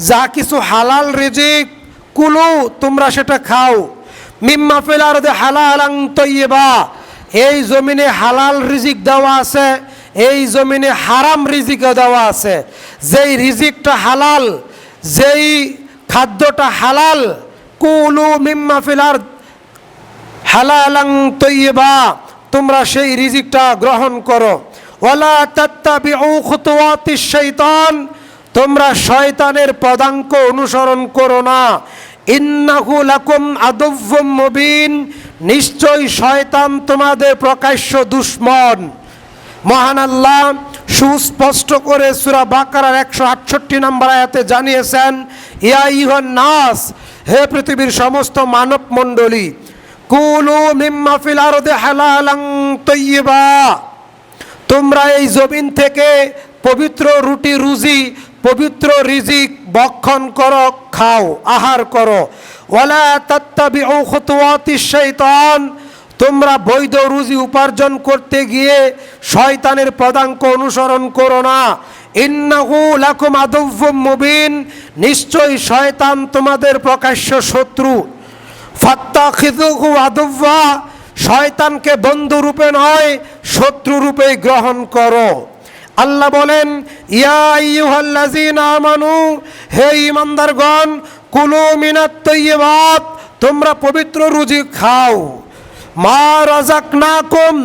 যা কিছু হালাল রিজিক কুলু তোমরা সেটা খাও, মিম্মা ফিল আরদি হালালান তাইয়্যিবা, এই জমিনে হালাল রিজিক দেওয়া আছে, এই জমিনে হারাম রিজিকও দেওয়া আছে। যেই রিজিকটা হালাল, যেই খাদ্যটা হালাল, কুলু মিম্মা ফিল আরদ হালালান তাইয়্যিবা, তোমরা সেই রিজিকটা গ্রহণ করো। ওয়ালা তাত্তাবিউ খুতুওয়াতিশ শাইতান, তোমরা শয়তানের পদাঙ্ক অনুসরণ করো না। ইন্নাহু লাকুম আদুউম মুবিন, নিশ্চয় শয়তান তোমাদের প্রকাশ্য দুশমন। মহান আল্লাহ সুস্পষ্ট করে সূরা বাকারার 168 নম্বর আয়াতে জানিয়েছেন, ইয়া আইয়ুহান নাস, হে পৃথিবীর সমস্ত মানব মণ্ডলী, কুলু মিম্মা ফিল আরদি হালালান তাইয়্যিবা, তোমরা এই জমিন থেকে পবিত্র রুটি রুজি, পবিত্র রিজিক ভক্ষণ করো, খাও, আহার করো। ওয়ালা তাত্তাবিউ খুতুওয়াতিশ শাইতান, তোমরা বৈধ রুজি উপার্জন করতে গিয়ে শয়তানের পদাঙ্ক অনুসরণ করো না। ইন্নাহু লাকুম আদুউম মুবিন, নিশ্চয়ই শয়তান তোমাদের প্রকাশ্য শত্রু। ফাত্তাখিযুহু আদুওয়া, শয়তানকে বন্ধু রূপে নয় শত্রু রূপে গ্রহণ করো। আল্লাহ বলেন, ইয়া আইয়ুহাল্লাযীনা আমানু, হে ঈমানদারগণ, কুলু মিনাত তাইয়্যিবাত, তোমরা পবিত্র রুজি খাও। মা রাযাকনাকুম,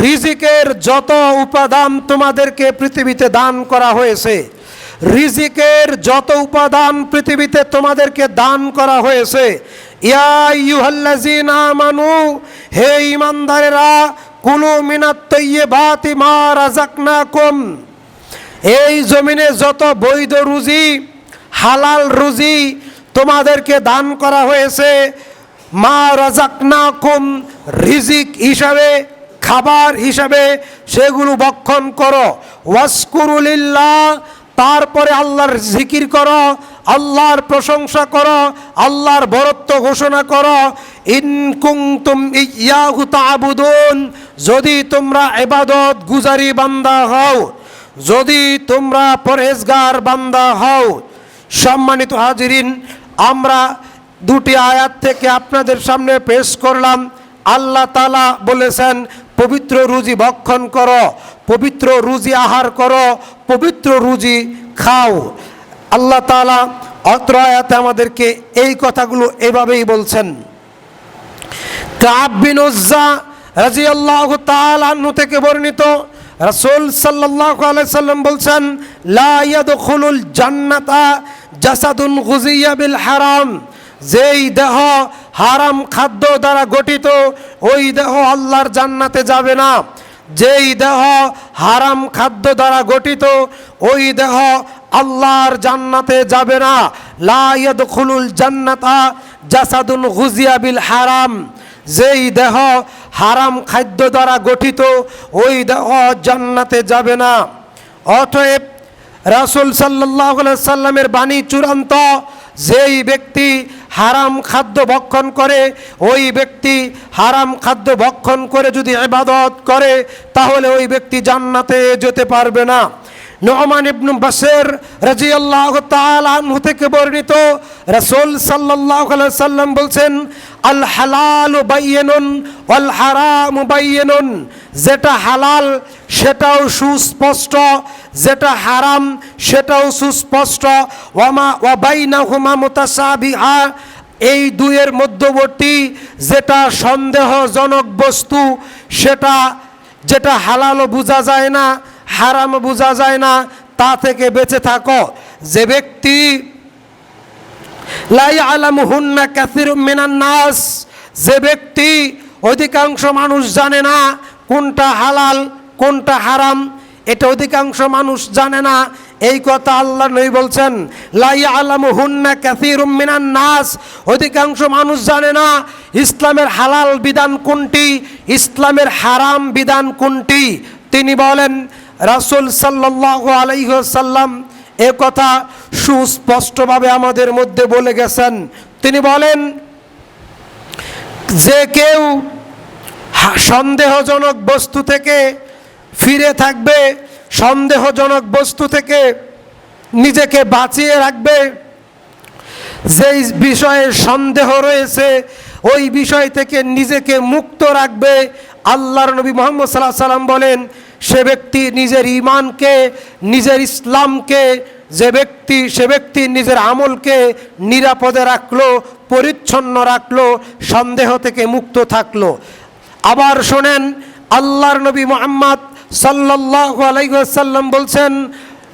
রিজিকের যত উপাদান তোমাদেরকে পৃথিবীতে দান করা হয়েছে, রিজিকের যত উপাদান পৃথিবীতে তোমাদেরকে দান করা হয়েছে। ইয়া আইয়ুহাল্লাযীনা আমানু, হে ঈমানদারেরা, কুলু মিনাত তাইয়্যিবাতি মা রাযাকনাকুম, এই জমিনে যত বৈধ রুজি, হালাল রুজি তোমাদেরকে দান করা হয়েছে, মা রাযাকনাকুম, রিজিক হিসাবে, খাবার হিসাবে সেগুলো ভক্ষণ করো। ওয়াশকুরু লিল্লাহ, তারপরে আল্লাহর জিকির করো, আল্লাহর প্রশংসা করো, আল্লাহর বরত্ব ঘোষণা করো। ইন কুনতুম ইয়াহু তা'বুদুন, যদি তোমরা ইবাদত গুজারি বান্দা হও, যদি তোমরা পরহেজগার বান্দা হও। সম্মানিত হাজিরিন, আমরা দুটি আয়াত থেকে আপনাদের সামনে পেশ করলাম। আল্লাহ তাআলা বলেছেন পবিত্র রুজি ভক্ষণ করো, পবিত্র রুজি আহার করো, পবিত্র রুজি খাও। আল্লাহ তাআলা অত্র আয়াতে আমাদেরকে এই কথাগুলো এভাবেই বলছেন। কাব বিন উজ্জা রাদিয়াল্লাহু তাআলা আনহু থেকে বর্ণিত, রাসূল সাল্লাল্লাহু আলাইহি সাল্লাম বলছেন, লা ইয়াদখুলুল জান্নাতা জাসাদুন গুযিয়া বিল হারাম, যেই দেহ হারাম খাদ্য দ্বারা গঠিত, ওই দেহ আল্লাহর জান্নাতে যাবে না। যেই দেহ হারাম খাদ্য দ্বারা গঠিত, ওই দেহ আল্লাহর জান্নাতে যাবে না। লা ইয়াদখুলুল জান্নাতা জাসাদুন গুযিয়া বিল হারাম, যেই দেহ হারাম খাদ্য দ্বারা গঠিত, ওই দেহ জান্নাতে যাবে না। অতএব রাসূল সাল্লাল্লাহু আলাইহি সাল্লামের বাণী চূড়ান্ত, যেই ব্যক্তি হারাম খাদ্য ভক্ষণ করে, ওই ব্যক্তি হারাম খাদ্য ভক্ষণ করে যদি ইবাদত করে, তাহলে ওই ব্যক্তি জান্নাতে যেতে পারবে না। নু'মান ইবনে বাশির রাদিয়াল্লাহু তাআলা আনহু থেকে বর্ণিত, রাসূল সাল্লাল্লাহু আলাইহি সাল্লাম বলছেন, আল হালালু বায়্যিনুন ওয়াল হারামু বায়্যিনুন, যেটা হালাল সেটাও সুস্পষ্ট, যেটা হারাম সেটাও সুস্পষ্ট। ওয়া বাইনাহুমা মুতাসাবিহা, এই দুইয়ের মধ্যবর্তী যেটা সন্দেহজনক বস্তু, সেটা যেটা হালালও বোঝা যায় না, হারামও বোঝা যায় না, তা থেকে বেঁচে থাকো। যে ব্যক্তি লা ইয়ালামুহুন্না কাসীরুম মিনান নাস, যে ব্যক্তি অধিকাংশ মানুষ জানে না কোনটা হালাল কোনটা হারাম, এটা অধিকাংশ মানুষ জানে না, এই কথা আল্লাহ নবী বলছেন, লা ইয়ালামুহুন্না কাসীরুম মিনান নাস, অধিকাংশ মানুষ জানে না ইসলামের হালাল বিধান কোনটি, ইসলামের হারাম বিধান কোনটি। তিনি বলেন, রাসূল সাল্লাল্লাহু আলাইহি ওয়াসাল্লাম এ কথা সুস্পষ্টভাবে আমাদের মধ্যে বলে গেছেন। তিনি বলেন, যে কেউ সন্দেহজনক বস্তু থেকে ফিরে থাকবে, সন্দেহজনক বস্তু থেকে নিজেকে বাঁচিয়ে রাখবে, যেই বিষয়ে সন্দেহ রয়েছে ওই বিষয় থেকে নিজেকে মুক্ত রাখবে। আল্লাহর নবী মুহাম্মদ সাল্লাল্লাহু আলাইহি সাল্লাম বলেন, সে ব্যক্তি নিজের ঈমানকে, নিজের ইসলামকে, সে ব্যক্তি নিজের আমলকে নিরাপদে রাখলো, পরিচ্ছন্ন রাখলো, সন্দেহ থেকে মুক্ত থাকলো। আবার শোনেন, আল্লাহর নবী মুহাম্মদ সাল্লাল্লাহু আলাইহি ওয়াসাল্লাম বলছেন,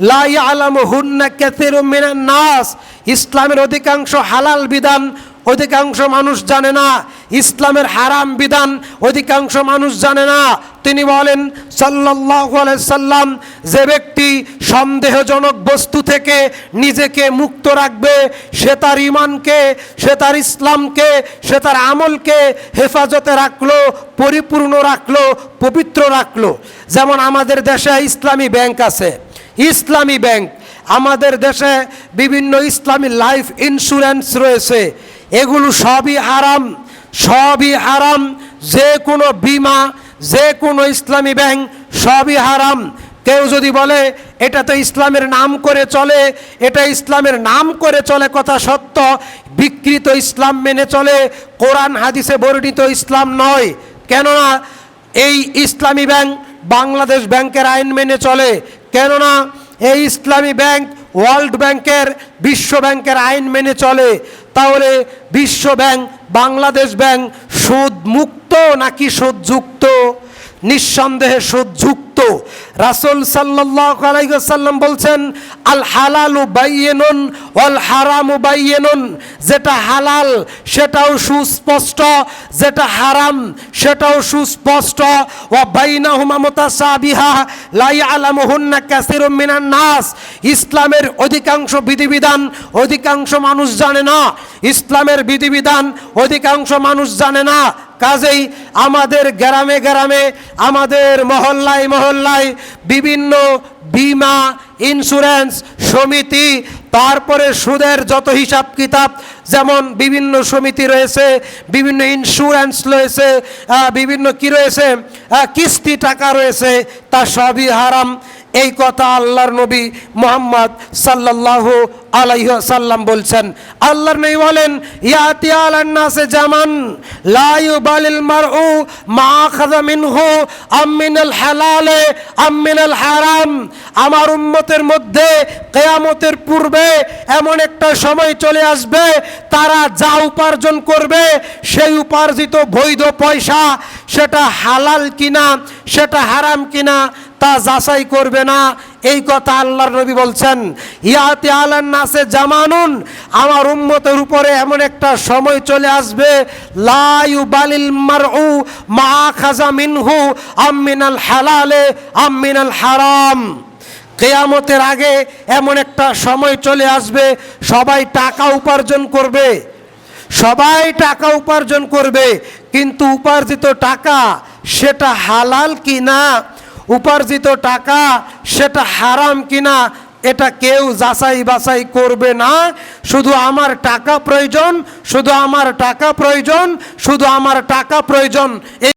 লা ইয়ালামুহুন্না কাসীরুম মিনান নাস, ইসলামের অধিকাংশ হালাল বিধান অধিকাংশ মানুষ জানে না, ইসলামের হারাম বিধান অধিকাংশ মানুষ জানে না। তিনি বলেন সাল্লাল্লাহু আলাইহি সাল্লাম, যে ব্যক্তি সন্দেহজনক বস্তু থেকে নিজেকে মুক্ত রাখবে, সে তার ঈমানকে, সে তার ইসলামকে, সে তার আমলকে হেফাজতে রাখলো, পরিপূর্ণ রাখলো, পবিত্র রাখলো। যেমন আমাদের দেশে ইসলামী ব্যাংক আছে, ইসলামী ব্যাংক, আমাদের দেশে বিভিন্ন ইসলামী লাইফ ইন্স্যুরেন্স রয়েছে, এগুলো সবই হারাম, সবই হারাম। যে কোনো বিমা, যে কোনো ইসলামী ব্যাংক সবই হারাম। কেউ যদি বলে এটা তো ইসলামের নাম করে চলে, এটা ইসলামের নাম করে চলে, কথা সত্য, বিকৃত ইসলাম মেনে চলে, কোরআন হাদিসে বর্ণিত ইসলাম নয়। কেননা এই ইসলামী ব্যাংক বাংলাদেশ ব্যাংকের আইন মেনে চলে, কেননা এই ইসলামী ব্যাংক ওয়ার্ল্ড ব্যাংকের, বিশ্ব ব্যাংকের আইন মেনে চলে। তাহলে বিশ্ব ব্যাংক, বাংলাদেশ ব্যাংক সুদ মুক্ত নাকি সুদযুক্ত? নিঃসন্দেহে সুদযুক্ত। রাসূল সাল্লাল্লাহু আলাইহি ওয়াসাল্লাম বলছেন, আল হালালু বাইয়িনুন ওয়াল হারামু বাইয়িনুন, যেটা হালাল সেটাও সুস্পষ্ট, যেটা হারাম সেটাও সুস্পষ্ট। ওয়া বাইনাহুমা মুতাসাবিহা লা ইয়ালামুহুন্না কাসীরুম মিনান নাস, ইসলামের অধিকাংশ বিধিবিধান অধিকাংশ মানুষ জানে না, ইসলামের বিধিবিধান অধিকাংশ মানুষ জানে না। কাজেই আমাদের গ্রামে গ্রামে, আমাদের মহল্লায় মহল্লায় বিভিন্ন বিমা, ইন্স্যুরেন্স সমিতি, তারপরে সুদের যত হিসাব কিতাব, যেমন বিভিন্ন সমিতি রয়েছে, বিভিন্ন ইন্স্যুরেন্স রয়েছে, বিভিন্ন কি রয়েছে, কিস্তি টাকা রয়েছে, তা সবই হারাম। এই কথা আল্লাহর নবী মুহাম্মদ সাল্লাল্লাহু আলাইহি ওয়াসাল্লাম বলছেন। আল্লাহর নবী বলেন, ইয়াতি আলান নাসে জামান লা ইউবালিল মারউ মা আখাযা মিনহু আম মিনাল হালালে আম মিনাল হারাম। আমার উম্মতের মধ্যে কিয়ামতের পূর্বে এমন একটা সময় চলে আসবে, তারা যা উপার্জন করবে সেই উপার্জিত বৈধ পয়সা সেটা হালাল কিনা, সেটা হারাম কিনা তা যাচাই করবে না। এই কথা আল্লাহর নবী বলছেন। ইয়াতি আলান নাসে জামানুন, আমার উম্মতের উপরে এমন একটা সময় চলে আসবে, লা ইউবালিল মারউ মা আখাযা মিনহু আম মিনাল হালালে আম মিনাল হারাম। কিয়ামতের আগে এমন একটা সময় চলে আসবে, সবাই টাকা উপার্জন করবে, সবাই টাকা উপার্জন করবে, কিন্তু উপার্জিত টাকা সেটা হালাল কিনা, উপার্জিত টাকা সেটা হারাম কিনা, এটা কেউ যাচাই বাছাই করবে না। শুধু আমার টাকা প্রয়োজন, শুধু আমার টাকা প্রয়োজন, শুধু আমার টাকা প্রয়োজন।